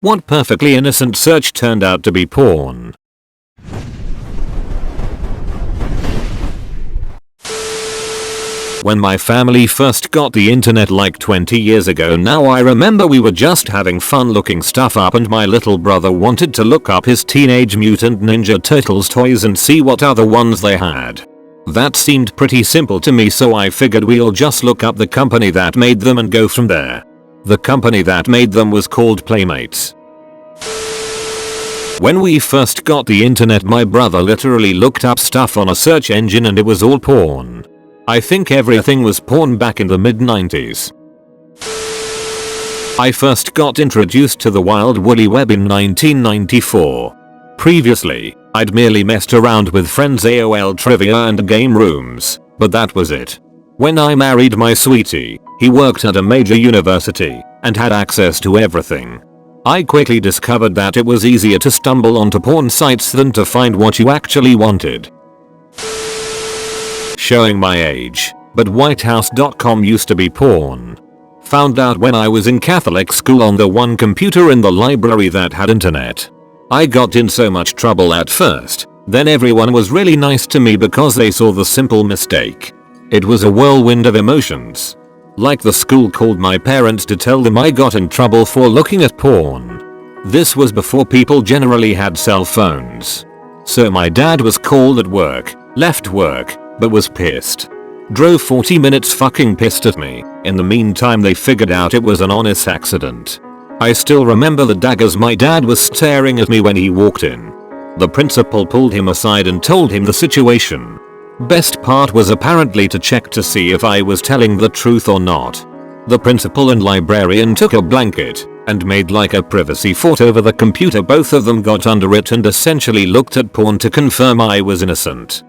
What perfectly innocent search turned out to be porn? When my family first got the internet like 20 years ago now, I remember we were just having fun looking stuff up and my little brother wanted to look up his Teenage Mutant Ninja Turtles toys and see what other ones they had. That seemed pretty simple to me, so I figured we'll just look up the company that made them and go from there. The company that made them was called Playmates. When we first got the internet, my brother literally looked up stuff on a search engine and it was all porn. I think everything was porn back in the mid-90s. I first got introduced to the wild woolly web in 1994. Previously, I'd merely messed around with friends' AOL trivia and game rooms, but that was it. When I married my sweetie, he worked at a major university and had access to everything. I quickly discovered that it was easier to stumble onto porn sites than to find what you actually wanted. Showing my age, but whitehouse.com used to be porn. Found out when I was in Catholic school on the one computer in the library that had internet. I got in so much trouble at first, then everyone was really nice to me because they saw the simple mistake. It was a whirlwind of emotions. Like the school called my parents to tell them I got in trouble for looking at porn. This was before people generally had cell phones. So my dad was called at work, left work, but was pissed. Drove 40 minutes fucking pissed at me. In the meantime they figured out it was an honest accident. I still remember the daggers my dad was staring at me when he walked in. The principal pulled him aside and told him the situation. Best part was apparently to check to see if I was telling the truth or not. The principal and librarian took a blanket and made like a privacy fort over the computer. Both of them got under it and essentially looked at porn to confirm I was innocent.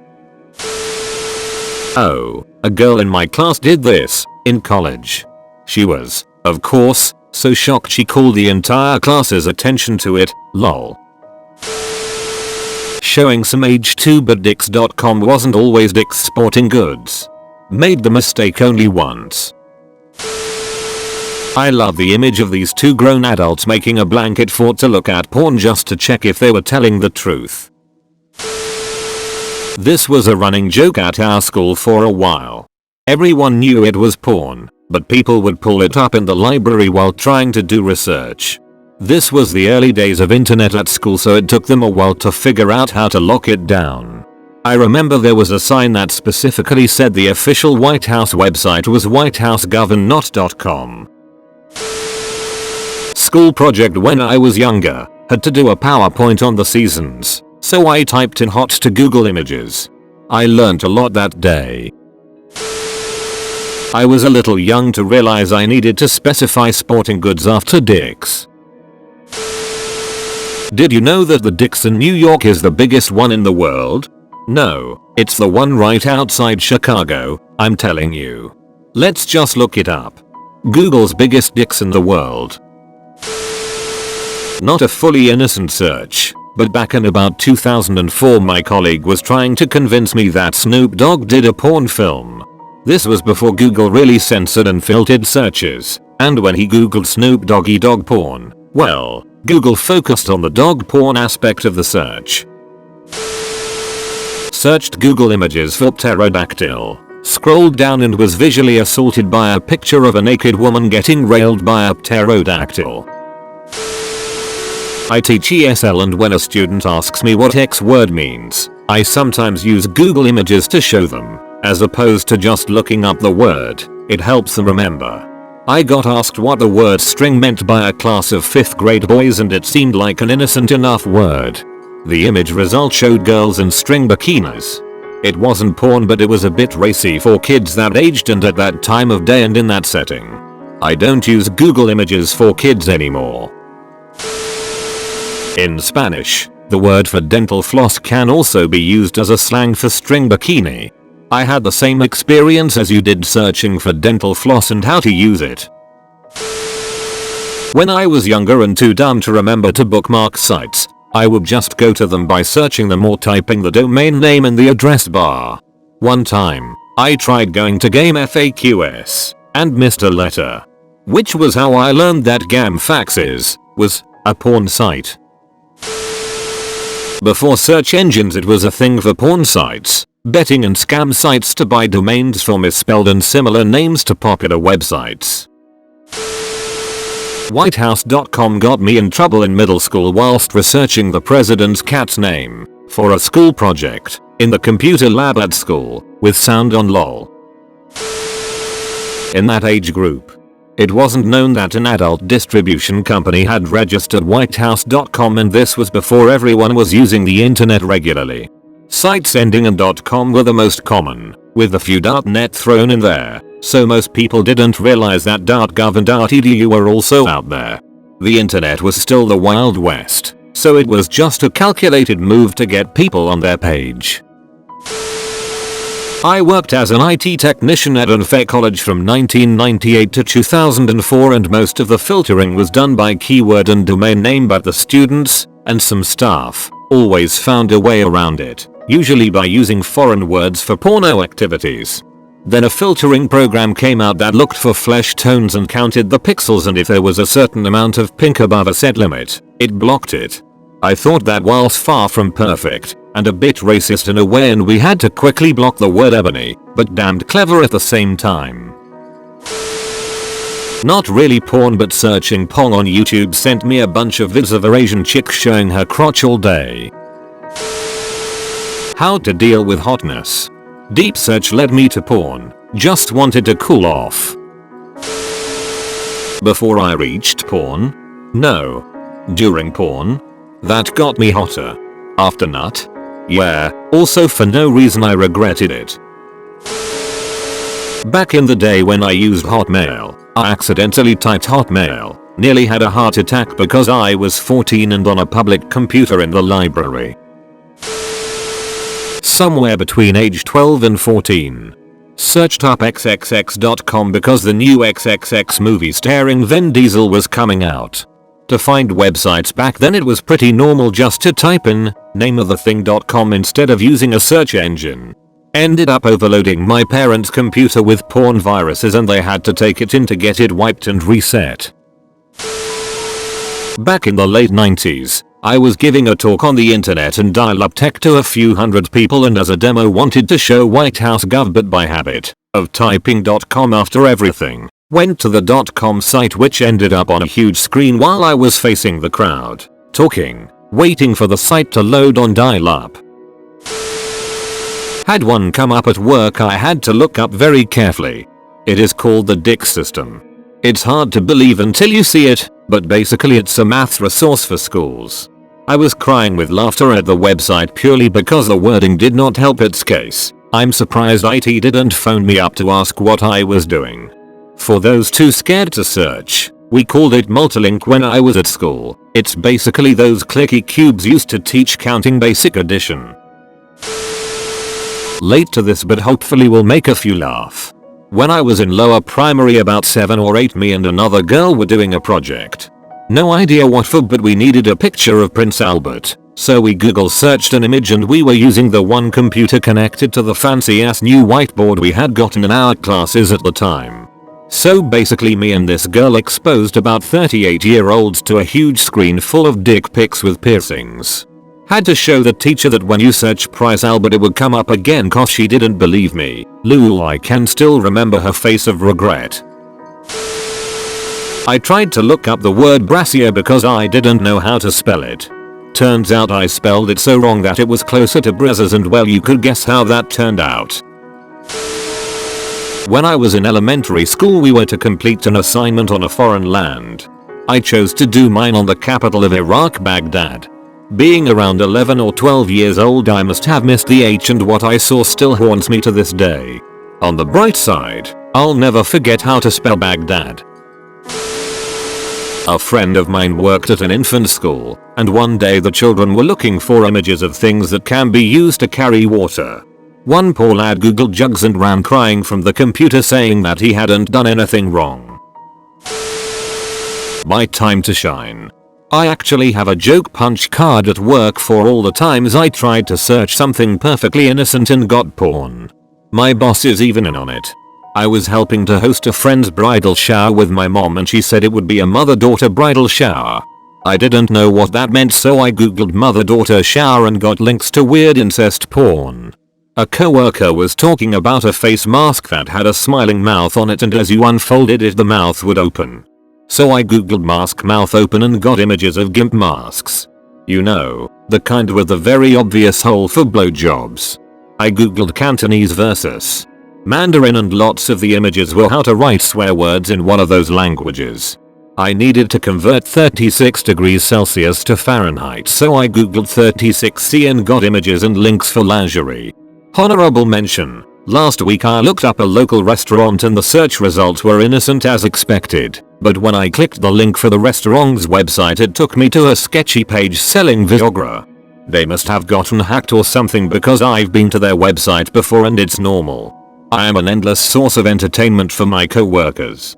Oh, a girl in my class did this in college. She was, of course, so shocked she called the entire class's attention to it, lol. Showing some age too, but dicks.com wasn't always Dick's Sporting Goods. Made the mistake only once. I love the image of these two grown adults making a blanket fort to look at porn just to check if they were telling the truth. This was a running joke at our school for a while. Everyone knew it was porn, but people would pull it up in the library while trying to do research. This was the early days of internet at school, so it took them a while to figure out how to lock it down. I remember there was a sign that specifically said the official White House website was whitehousegovernot.com. School project when I was younger, had to do a PowerPoint on the seasons. So I typed in hot to Google Images. I learned a lot that day. I was a little young to realize I needed to specify sporting goods after Dick's. Did you know that the Dick's in New York is the biggest one in the world? No, it's the one right outside Chicago, I'm telling you. Let's just look it up. Google's biggest Dick's in the world. Not a fully innocent search. But back in about 2004 my colleague was trying to convince me that Snoop Dogg did a porn film. This was before Google really censored and filtered searches, and when he googled Snoop Doggy dog porn, well, Google focused on the dog porn aspect of the search. Searched Google images for pterodactyl, scrolled down and was visually assaulted by a picture of a naked woman getting railed by a pterodactyl. I teach ESL, and when a student asks me what X word means, I sometimes use Google Images to show them, as opposed to just looking up the word. It helps them remember. I got asked what the word string meant by a class of 5th grade boys and it seemed like an innocent enough word. The image result showed girls in string bikinis. It wasn't porn, but it was a bit racy for kids that aged and at that time of day and in that setting. I don't use Google Images for kids anymore. In Spanish, the word for dental floss can also be used as a slang for string bikini. I had the same experience as you did searching for dental floss and how to use it. When I was younger and too dumb to remember to bookmark sites, I would just go to them by searching them or typing the domain name in the address bar. One time, I tried going to Game FAQs and missed a letter. Which was how I learned that GAM faxes was A porn site. Before search engines it was a thing for porn sites, betting and scam sites to buy domains for misspelled and similar names to popular websites. Whitehouse.com got me in trouble in middle school whilst researching the president's cat's name for a school project in the computer lab at school with sound on lol. In that age group, it wasn't known that an adult distribution company had registered Whitehouse.com, and this was before everyone was using the internet regularly. Sites ending in .com were the most common, with a few .net thrown in there, so most people didn't realize that .gov and .edu were also out there. The internet was still the Wild West, so it was just a calculated move to get people on their page. I worked as an IT technician at an FE college from 1998 to 2004, and most of the filtering was done by keyword and domain name, but the students, and some staff, always found a way around it, usually by using foreign words for porno activities. Then a filtering program came out that looked for flesh tones and counted the pixels, and if there was a certain amount of pink above a set limit, it blocked it. I thought that was far from perfect, and a bit racist in a way, and we had to quickly block the word ebony, but damned clever at the same time. Not really porn, but searching pong on YouTube sent me a bunch of vids of a Asian chick showing her crotch all day. How to deal with hotness. Deep search led me to porn. Just wanted to cool off. Before I reached porn? No. During porn? That got me hotter. After nut? Yeah, also for no reason I regretted it. Back in the day when I used Hotmail, I accidentally typed Hotmail, nearly had a heart attack because I was 14 and on a public computer in the library. Somewhere between age 12 and 14. Searched up xxx.com because the new XXX movie starring Vin Diesel was coming out. To find websites back then it was pretty normal just to type in nameofthething.com instead of using a search engine. Ended up overloading my parents' computer with porn viruses, and they had to take it in to get it wiped and reset. Back in the late 90s, I was giving a talk on the internet and dial-up tech to a few hundred people, and as a demo wanted to show Whitehouse Gov, but by habit of typing .com after everything, went to the .com site, which ended up on a huge screen while I was facing the crowd, talking, waiting for the site to load on dial-up. Had one come up at work I had to look up very carefully. It is called the Dick system. It's hard to believe until you see it, but basically it's a math resource for schools. I was crying with laughter at the website purely because the wording did not help its case. I'm surprised IT didn't phone me up to ask what I was doing. For those too scared to search, we called it multilink when I was at school. It's basically those clicky cubes used to teach counting basic addition. Late to this, but hopefully will make a few laugh. When I was in lower primary, about 7 or 8, me and another girl were doing a project. No idea what for, but we needed a picture of Prince Albert. So we Google searched an image, and we were using the one computer connected to the fancy ass new whiteboard we had gotten in our classes at the time. So basically me and this girl exposed about 38-year-olds to a huge screen full of dick pics with piercings. Had to show the teacher that when you search Prince Albert it would come up again, cause she didn't believe me. Lol, I can still remember her face of regret. I tried to look up the word brassiere because I didn't know how to spell it. Turns out I spelled it so wrong that it was closer to brazzers, and well, you could guess how that turned out. When I was in elementary school we were to complete an assignment on a foreign land. I chose to do mine on the capital of Iraq, Baghdad. Being around 11 or 12 years old, I must have missed the H, and what I saw still haunts me to this day. On the bright side, I'll never forget how to spell Baghdad. A friend of mine worked at an infant school, and one day the children were looking for images of things that can be used to carry water. One poor lad googled jugs and ran crying from the computer saying that he hadn't done anything wrong. My time to shine. I actually have a joke punch card at work for all the times I tried to search something perfectly innocent and got porn. My boss is even in on it. I was helping to host a friend's bridal shower with my mom, and she said it would be a mother-daughter bridal shower. I didn't know what that meant, so I googled mother-daughter shower and got links to weird incest porn. A coworker was talking about a face mask that had a smiling mouth on it, and as you unfolded it the mouth would open. So I googled mask mouth open and got images of gimp masks. You know, the kind with the very obvious hole for blowjobs. I googled Cantonese versus Mandarin and lots of the images were how to write swear words in one of those languages. I needed to convert 36 degrees Celsius to Fahrenheit, so I googled 36°C and got images and links for lingerie. Honorable mention. Last week I looked up a local restaurant and the search results were innocent as expected, but when I clicked the link for the restaurant's website it took me to a sketchy page selling Viagra. They must have gotten hacked or something, because I've been to their website before and it's normal. I am an endless source of entertainment for my coworkers.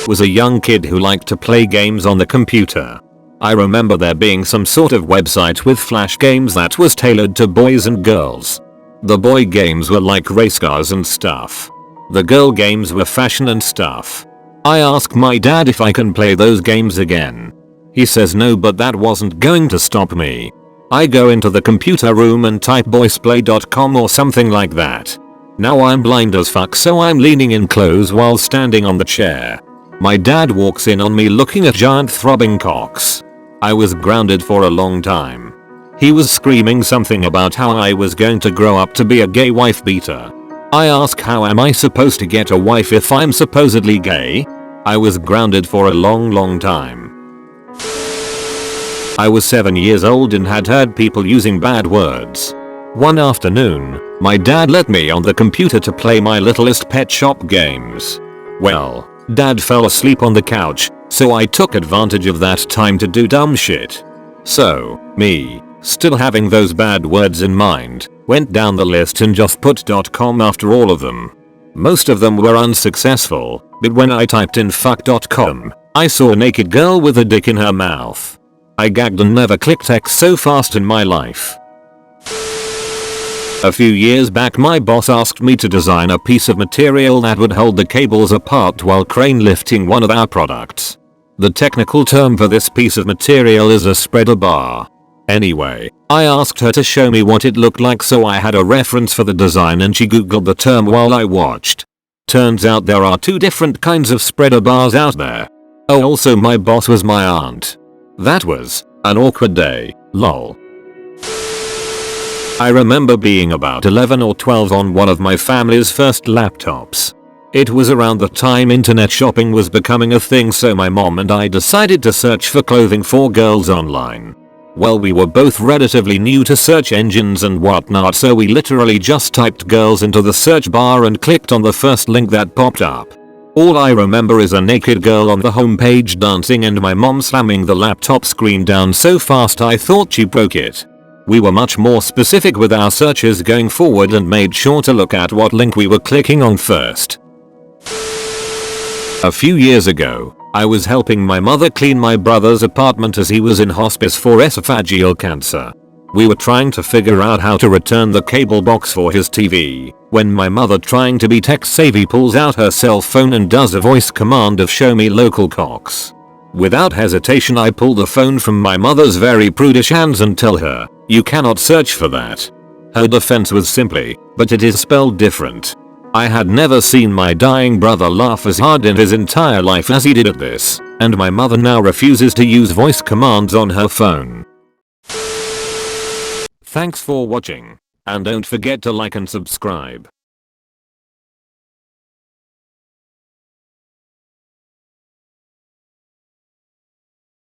Was a young kid who liked to play games on the computer. I remember there being some sort of website with flash games that was tailored to boys and girls. The boy games were like race cars and stuff. The girl games were fashion and stuff. I asked my dad if I can play those games again. He says no, but that wasn't going to stop me. I go into the computer room and type boysplay.com or something like that. Now I'm blind as fuck, so I'm leaning in close while standing on the chair. My dad walks in on me looking at giant throbbing cocks. I was grounded for a long time. He was screaming something about how I was going to grow up to be a gay wife beater. I ask, how am I supposed to get a wife if I'm supposedly gay? I was grounded for a long time. I was 7 years old and had heard people using bad words. One afternoon, my dad let me on the computer to play my littlest pet shop games. Well, dad fell asleep on the couch, so I took advantage of that time to do dumb shit. So, me, still having those bad words in mind, went down the list and just put .com after all of them. Most of them were unsuccessful, but when I typed in fuck.com, I saw a naked girl with a dick in her mouth. I gagged and never clicked X so fast in my life. A few years back my boss asked me to design a piece of material that would hold the cables apart while crane lifting one of our products. The technical term for this piece of material is a spreader bar. Anyway, I asked her to show me what it looked like, so I had a reference for the design and she googled the term while I watched. Turns out there are two different kinds of spreader bars out there. Oh, also my boss was my aunt. That was an awkward day, lol. I remember being about 11 or 12 on one of my family's first laptops. It was around the time internet shopping was becoming a thing, so my mom and I decided to search for clothing for girls online. Well, we were both relatively new to search engines and whatnot, so we literally just typed girls into the search bar and clicked on the first link that popped up. All I remember is a naked girl on the homepage dancing and my mom slamming the laptop screen down so fast I thought she broke it. We were much more specific with our searches going forward and made sure to look at what link we were clicking on first. A few years ago, I was helping my mother clean my brother's apartment as he was in hospice for esophageal cancer. We were trying to figure out how to return the cable box for his TV, when my mother, trying to be tech savvy, pulls out her cell phone and does a voice command of "show me local cocks." Without hesitation I pull the phone from my mother's very prudish hands and tell her, "You cannot search for that." Her defense was simply, "But it is spelled different." I had never seen my dying brother laugh as hard in his entire life as he did at this, and my mother now refuses to use voice commands on her phone. Thanks for watching, and don't forget to like and subscribe.